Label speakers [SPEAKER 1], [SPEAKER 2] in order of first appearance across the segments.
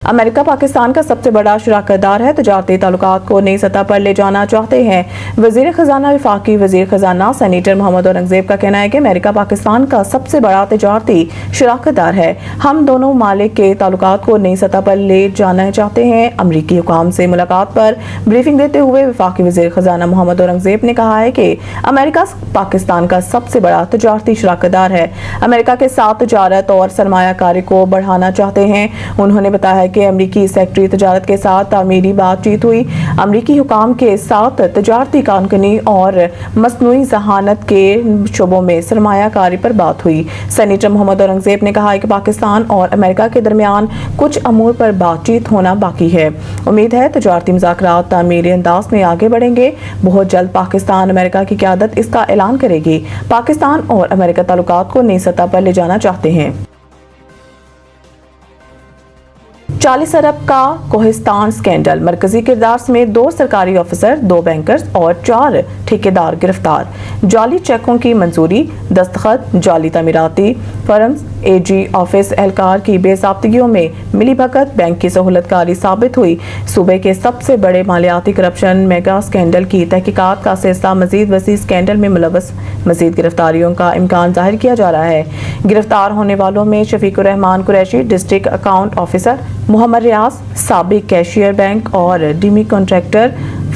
[SPEAKER 1] امریکہ پاکستان کا سب سے بڑا شراکت دار ہے، تجارتی تعلقات کو نئی سطح پر لے جانا چاہتے ہیں۔ وزیر خزانہ وفاقی وزیر خزانہ سینیٹر محمد اورنگزیب کا کہنا ہے کہ امریکہ پاکستان کا سب سے بڑا تجارتی شراکت دار ہے۔ ہم دونوں ممالک کے تعلقات کو نئی سطح پر لے جانا چاہتے ہیں۔ امریکی حکام سے ملاقات پر بریفنگ دیتے ہوئے وفاقی وزیر خزانہ محمد اورنگزیب نے کہا ہے کہ امریکہ پاکستان کا سب سے بڑا تجارتی شراکت دار ہے۔ امریکہ کے ساتھ تجارت اور سرمایہ کاری کو بڑھانا چاہتے ہیں۔ انہوں نے بتایا کہ امریکی سیکٹری تجارت کے ساتھ تعمیری بات چیت ہوئی۔ امریکی حکام کے ساتھ تجارتی کانکنی اور مصنوعی ذہانت کے شعبوں میں سرمایہ کاری پر بات ہوئی۔ سینیٹر محمد اورنگزیب نے کہا کہ پاکستان اور امریکہ کے درمیان کچھ امور پر بات چیت ہونا باقی ہے۔ امید ہے تجارتی مذاکرات تعمیری انداز میں آگے بڑھیں گے۔ بہت جلد پاکستان امریکہ کی قیادت اس کا اعلان کرے گی۔ پاکستان اور امریکہ تعلقات کو نئی سطح پر لے جانا چاہتے ہیں۔ 40 ارب کا کوہستان سکینڈل، مرکزی کردار سمیت 2 سرکاری افسر، 2 بینکرز اور 4 ٹھیکیدار گرفتار۔ جعلی چیکوں کی منظوری، دستخط، جعلی تعمیراتی فرمز، اے جی آفس اہلکار کی بے ضابطگیوں میں ملی بھگت، بینک کی سہولت کاری ثابت ہوئی۔ صوبے کے سب سے بڑے مالیاتی کرپشن میگا سکینڈل کی تحقیقات کا سلسلہ مزید وسیع سکینڈل میں ملوث مزید گرفتاریوں کا امکان ظاہر کیا جا رہا ہے۔ گرفتار ہونے والوں میں شفیق الرحمان قریشی، ڈسٹرکٹ اکاؤنٹ آفیسر، محمد ریاض، سابق کیشیئر بینک اور ڈیمی کنٹریکٹر،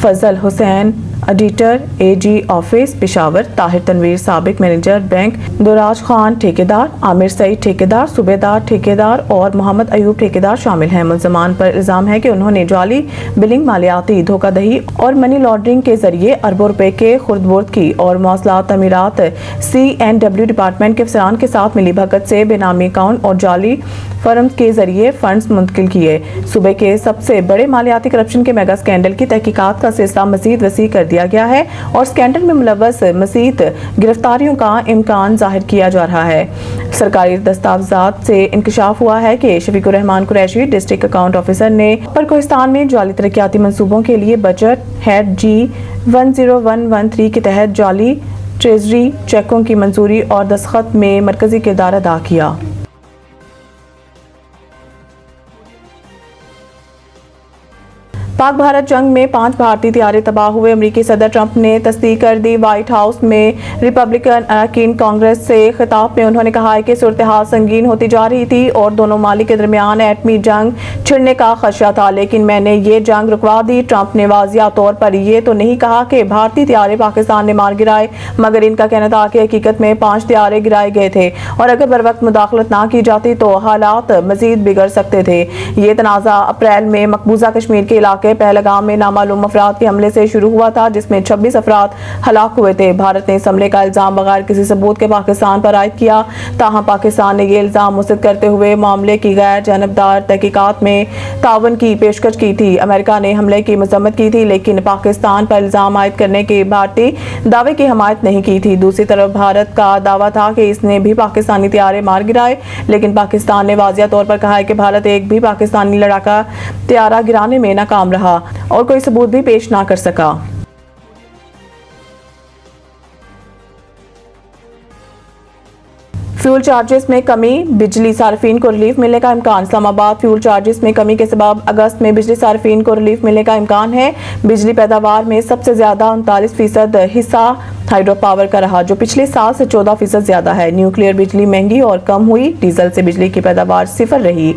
[SPEAKER 1] فضل حسین، ایڈیٹر، اے جی آفس پشاور، طاہر تنویر، سابق مینیجر بینک، دوراج خان ٹھیکیدار، عامر سعید ٹھیکیدار، صوبیدار ٹھیکیدار اور محمد ایوب ٹھیکیدار شامل ہیں۔ ملزمان پر الزام ہے کہ انہوں نے جعلی بلنگ، مالیاتی دھوکہ دہی اور منی لانڈرنگ کے ذریعے اربوں روپے کے خرد برد کی اور مواصلات تعمیرات CNW ڈپارٹمنٹ کے افسران کے ساتھ ملی بھگت سے بے نامی اکاؤنٹ اور جعلی فرمز کے ذریعے فنڈز منتقل کیے۔ صوبے کے سب سے بڑے مالیاتی کرپشن کے میگا سکینڈل کی تحقیقات کا سلسلہ مزید وسیع کر دیا گیا ہے اور سکینڈل میں ملوث مزید گرفتاریوں کا امکان ظاہر کیا جا رہا ہے۔ سرکاری دستاویزات سے انکشاف ہوا ہے کہ شفیق الرحمان قریشی، ڈسٹرکٹ اکاؤنٹ آفیسر نے اپر کوہستان میں جعلی ترقیاتی منصوبوں کے لیے بجٹ ہیڈ G10113 کے تحت جعلی ٹریزری چیکوں کی منظوری اور دستخط میں مرکزی کردار ادا کیا۔ پاک بھارت جنگ میں 5 بھارتی طیارے تباہ ہوئے۔ امریکی صدر ٹرمپ نے تصدیق کر دی۔ وائٹ ہاؤس میں ریپبلکن اراکین کانگریس سے خطاب میں انہوں نے کہا کہ صورتحال سنگین ہوتی جا رہی تھی اور دونوں ممالک کے درمیان ایٹمی جنگ چھڑنے کا خدشہ تھا، لیکن میں نے یہ جنگ رکوا دی۔ ٹرمپ نے واضح طور پر یہ تو نہیں کہا کہ بھارتی طیارے پاکستان نے مار گرائے، مگر ان کا کہنا تھا کہ حقیقت میں 5 طیارے گرائے گئے تھے اور اگر بروقت مداخلت نہ کی جاتی تو حالات مزید بگڑ سکتے تھے۔ یہ تنازع اپریل میں مقبوضہ کشمیر کے علاقے پہلگام میں نامعلوم افراد کے حملے سے شروع ہوا تھا، جس میں 26 افراد ہلاک ہوئے تھے۔ بھارت نے اس حملے کا الزام بغیر کسی ثبوت کے پاکستان پر عائد کیا، تاہم پاکستان نے یہ الزام مسترد کرتے ہوئے معاملے کی غیر جانبدار تحقیقات میں تعاون کی پیشکش کی تھی۔ امریکہ نے حملے کی مذمت کی تھی، لیکن پاکستان پر الزام عائد کرنے کے بھارتی دعوے کی حمایت نہیں کی تھی۔ دوسری طرف بھارت کا دعویٰ تھا کہ اس نے بھی پاکستانی طیارے مار گرائے، لیکن پاکستان نے واضح طور پر کہا ہے کہ بھارت ایک بھی پاکستانی لڑاکا طیارہ گرانے میں ناکام رہا اور کوئی ثبوت بھی پیش نہ کر سکا۔ فیول چارجز میں کمی، بجلی صارفین کو ریلیف ملنے کا امکان۔ اسلام آباد فیول چارجز میں کمی کے سبب اگست میں بجلی صارفین کو ریلیف ملنے کا امکان ہے۔ بجلی پیداوار میں سب سے زیادہ 39% حصہ ہائیڈرو پاور کا رہا، جو پچھلے سال سے 14% زیادہ ہے۔ نیوکلیئر بجلی مہنگی اور کم ہوئی، ڈیزل سے بجلی کی پیداوار 0 رہی۔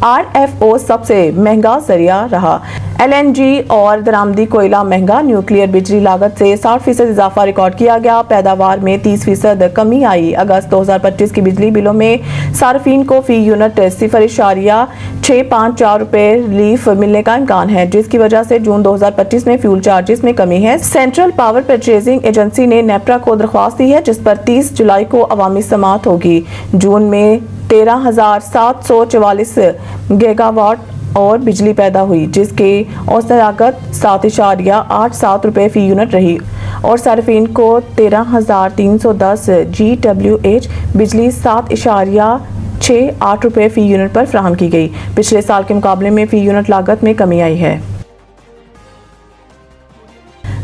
[SPEAKER 1] RFO سب سے مہنگا ذریعہ رہا۔ LNG اور درآمدی کوئلہ مہنگا۔ نیوکلیئر بجلی لاگت سے 60% اضافہ ریکارڈ کیا گیا، پیداوار میں 30% کمی آئی۔ اگست 2025 کی بجلی بلوں میں صارفین کو فی یونٹ 0.654 روپے ریلیف ملنے کا امکان ہے، جس کی وجہ سے جون 2025 میں فیول چارجز میں کمی ہے۔ سینٹرل پاور پرچیزنگ ایجنسی نے نیپرا کو درخواست دی ہے، جس پر 30 جولائی کو عوامی سماعت ہوگی۔ جون میں 13,744 گیگا واٹ اور بجلی پیدا ہوئی، جس کی اوسط لاگت 7.87 روپے فی یونٹ رہی اور صارفین کو 13,310 GWh بجلی 7.68 روپے فی یونٹ پر فراہم کی گئی۔ پچھلے سال کے مقابلے میں فی یونٹ لاگت میں کمی آئی ہے۔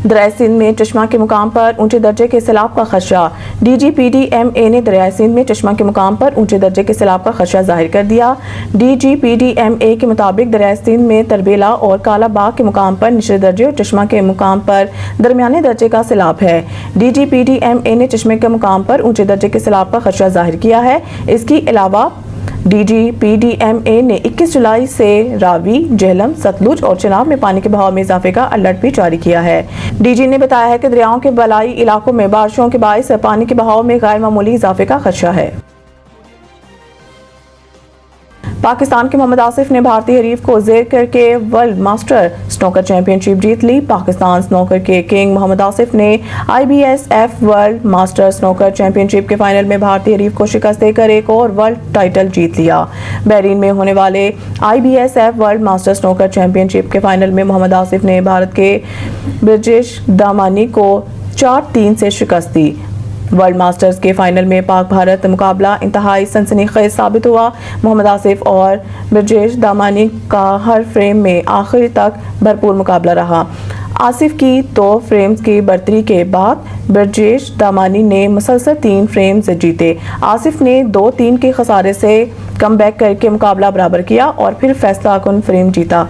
[SPEAKER 1] دریائے سندھ میں چشمہ کے مقام پر اونچے درجے کے سیلاب کا خدشہ۔ D G P D M A نے دریائے سندھ میں چشمہ کے مقام پر اونچے درجے کے سیلاب کا خدشہ ظاہر کر دیا۔ D G P D M A کے مطابق دریائے سندھ میں تربیلا اور کالا باغ کے مقام پر نچلے درجے اور چشمہ کے مقام پر درمیانے درجے کا سیلاب ہے۔ D G P D M A نے چشمے کے مقام پر اونچے درجے کے سیلاب کا خدشہ ظاہر کیا ہے۔ اس کے علاوہ D G P D M A نے 21 جولائی سے راوی، جہلم، ستلج اور چناب میں پانی کے بہاؤ میں اضافے کا الرٹ بھی جاری کیا ہے۔ ڈی جی نے بتایا ہے کہ دریاؤں کے بالائی علاقوں میں بارشوں کے باعث پانی کے بہاؤ میں غیر معمولی اضافے کا خدشہ ہے۔ پاکستان کے محمد آصف نے بھارتی حریف کو زیر کر کے world master snooker championship جیت لی۔ پاکستان سنوکر کے کنگ محمد آصف نے I B S F world master snooker championship کے فائنل میں بھارتی حریف کو شکست دے کر ایک اور ورلڈ ٹائٹل جیت لیا۔ بحرین میں ہونے والے I B S F world master snooker championship کے فائنل میں محمد آصف نے بھارت کے برجیش دامانی کو 4-3 سے شکست دی۔ ورلڈ ماسٹرز کے فائنل میں پاک بھارت مقابلہ انتہائی سنسنی خیز ثابت ہوا۔ محمد آصف اور برجیش دامانی کا ہر فریم میں آخر تک بھرپور مقابلہ رہا۔ آصف کی 2 فریمز کی برتری کے بعد برجیش دامانی نے مسلسل 3 فریمز جیتے۔ آصف نے 2-3 کے خسارے سے کم بیک کر کے مقابلہ برابر کیا اور پھر فیصلہ کن فریم جیتا۔